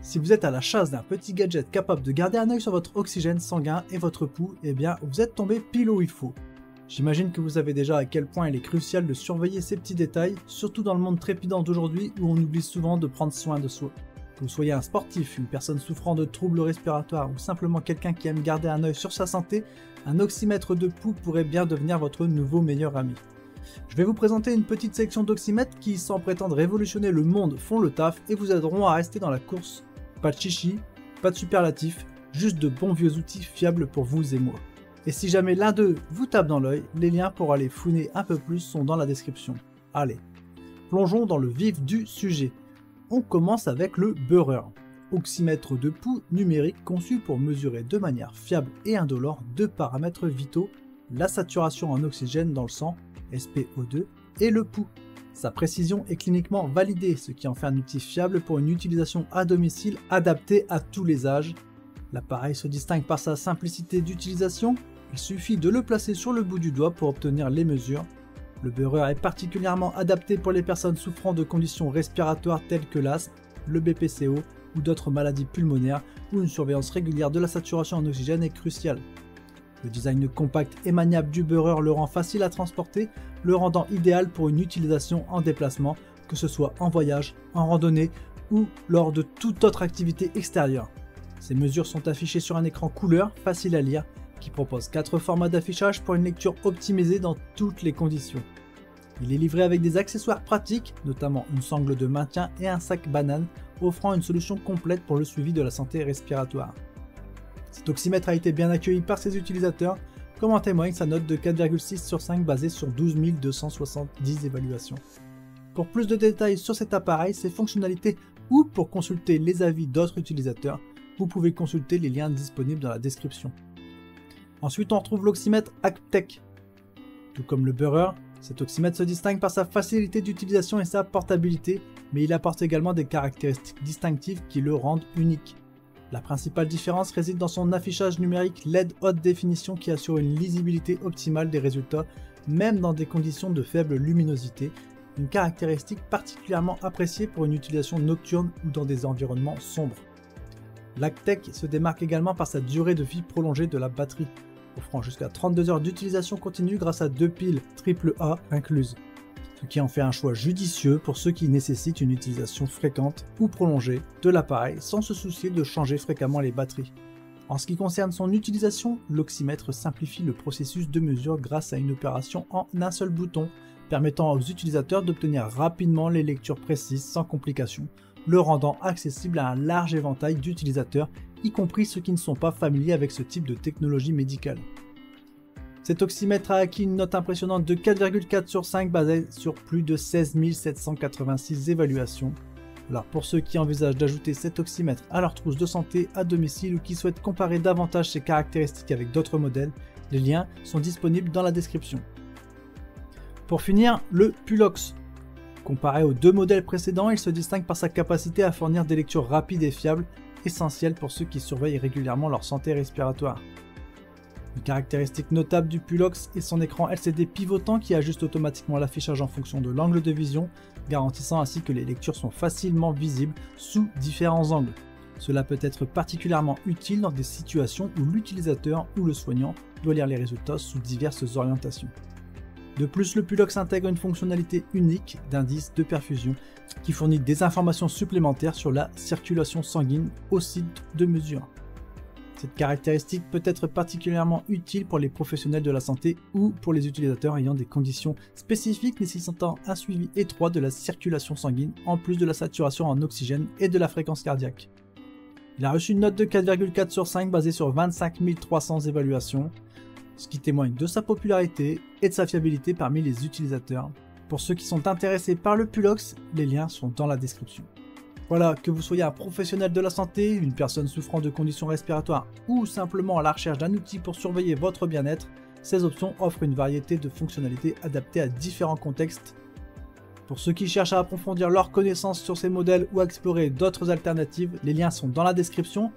Si vous êtes à la chasse d'un petit gadget capable de garder un œil sur votre oxygène sanguin et votre pouls, eh bien vous êtes tombé pile où il faut. J'imagine que vous savez déjà à quel point il est crucial de surveiller ces petits détails, surtout dans le monde trépidant d'aujourd'hui où on oublie souvent de prendre soin de soi. Que vous soyez un sportif, une personne souffrant de troubles respiratoires ou simplement quelqu'un qui aime garder un œil sur sa santé, un oxymètre de pouls pourrait bien devenir votre nouveau meilleur ami. Je vais vous présenter une petite section d'oxymètres qui, sans prétendre révolutionner le monde, font le taf et vous aideront à rester dans la course. Pas de chichi, pas de superlatif, juste de bons vieux outils fiables pour vous et moi. Et si jamais l'un d'eux vous tape dans l'œil, les liens pour aller fouiner un peu plus sont dans la description. Allez, plongeons dans le vif du sujet. On commence avec le beurreur, oxymètre de pouls numérique conçu pour mesurer de manière fiable et indolore deux paramètres vitaux, la saturation en oxygène dans le sang, SpO2, et le pouls. Sa précision est cliniquement validée, ce qui en fait un outil fiable pour une utilisation à domicile adaptée à tous les âges. L'appareil se distingue par sa simplicité d'utilisation, il suffit de le placer sur le bout du doigt pour obtenir les mesures. Le beurreur est particulièrement adapté pour les personnes souffrant de conditions respiratoires telles que l'asthme, le BPCO ou d'autres maladies pulmonaires où une surveillance régulière de la saturation en oxygène est cruciale. Le design compact et maniable du beurreur le rend facile à transporter, le rendant idéal pour une utilisation en déplacement, que ce soit en voyage, en randonnée ou lors de toute autre activité extérieure. Ces mesures sont affichées sur un écran couleur facile à lire qui propose 4 formats d'affichage pour une lecture optimisée dans toutes les conditions. Il est livré avec des accessoires pratiques, notamment une sangle de maintien et un sac banane, offrant une solution complète pour le suivi de la santé respiratoire. Cet oxymètre a été bien accueilli par ses utilisateurs, comme en témoigne sa note de 4,6 sur 5 basée sur 12 270 évaluations. Pour plus de détails sur cet appareil, ses fonctionnalités ou pour consulter les avis d'autres utilisateurs, vous pouvez consulter les liens disponibles dans la description. Ensuite, on retrouve l'oxymètre ActTech. Tout comme le beurreur, cet oxymètre se distingue par sa facilité d'utilisation et sa portabilité, mais il apporte également des caractéristiques distinctives qui le rendent unique. La principale différence réside dans son affichage numérique LED haute définition qui assure une lisibilité optimale des résultats, même dans des conditions de faible luminosité, une caractéristique particulièrement appréciée pour une utilisation nocturne ou dans des environnements sombres. L'ActTech se démarque également par sa durée de vie prolongée de la batterie, offrant jusqu'à 32 heures d'utilisation continue grâce à 2 piles AAA incluses, ce qui en fait un choix judicieux pour ceux qui nécessitent une utilisation fréquente ou prolongée de l'appareil sans se soucier de changer fréquemment les batteries. En ce qui concerne son utilisation, l'oxymètre simplifie le processus de mesure grâce à une opération en un seul bouton, permettant aux utilisateurs d'obtenir rapidement les lectures précises sans complications, le rendant accessible à un large éventail d'utilisateurs, y compris ceux qui ne sont pas familiers avec ce type de technologie médicale. Cet oxymètre a acquis une note impressionnante de 4,4 sur 5 basée sur plus de 16 786 évaluations. Alors pour ceux qui envisagent d'ajouter cet oxymètre à leur trousse de santé à domicile ou qui souhaitent comparer davantage ses caractéristiques avec d'autres modèles, les liens sont disponibles dans la description. Pour finir, le Pulox. Comparé aux deux modèles précédents, il se distingue par sa capacité à fournir des lectures rapides et fiables, essentielles pour ceux qui surveillent régulièrement leur santé respiratoire. Une caractéristique notable du Pulox est son écran LCD pivotant qui ajuste automatiquement l'affichage en fonction de l'angle de vision, garantissant ainsi que les lectures sont facilement visibles sous différents angles. Cela peut être particulièrement utile dans des situations où l'utilisateur ou le soignant doit lire les résultats sous diverses orientations. De plus, le Pulox intègre une fonctionnalité unique d'indice de perfusion qui fournit des informations supplémentaires sur la circulation sanguine au site de mesure. Cette caractéristique peut être particulièrement utile pour les professionnels de la santé ou pour les utilisateurs ayant des conditions spécifiques nécessitant un suivi étroit de la circulation sanguine en plus de la saturation en oxygène et de la fréquence cardiaque. Il a reçu une note de 4,4 sur 5 basée sur 25 300 évaluations, ce qui témoigne de sa popularité et de sa fiabilité parmi les utilisateurs. Pour ceux qui sont intéressés par le Pulox, les liens sont dans la description. Voilà, que vous soyez un professionnel de la santé, une personne souffrant de conditions respiratoires ou simplement à la recherche d'un outil pour surveiller votre bien-être, ces options offrent une variété de fonctionnalités adaptées à différents contextes. Pour ceux qui cherchent à approfondir leurs connaissances sur ces modèles ou à explorer d'autres alternatives, les liens sont dans la description.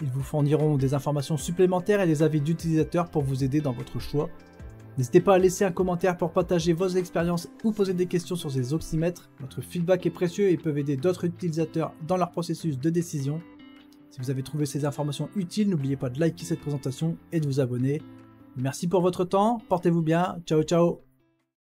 Ils vous fourniront des informations supplémentaires et des avis d'utilisateurs pour vous aider dans votre choix. N'hésitez pas à laisser un commentaire pour partager vos expériences ou poser des questions sur ces oxymètres. Votre feedback est précieux et peuvent aider d'autres utilisateurs dans leur processus de décision. Si vous avez trouvé ces informations utiles, n'oubliez pas de liker cette présentation et de vous abonner. Merci pour votre temps, portez-vous bien, ciao ciao.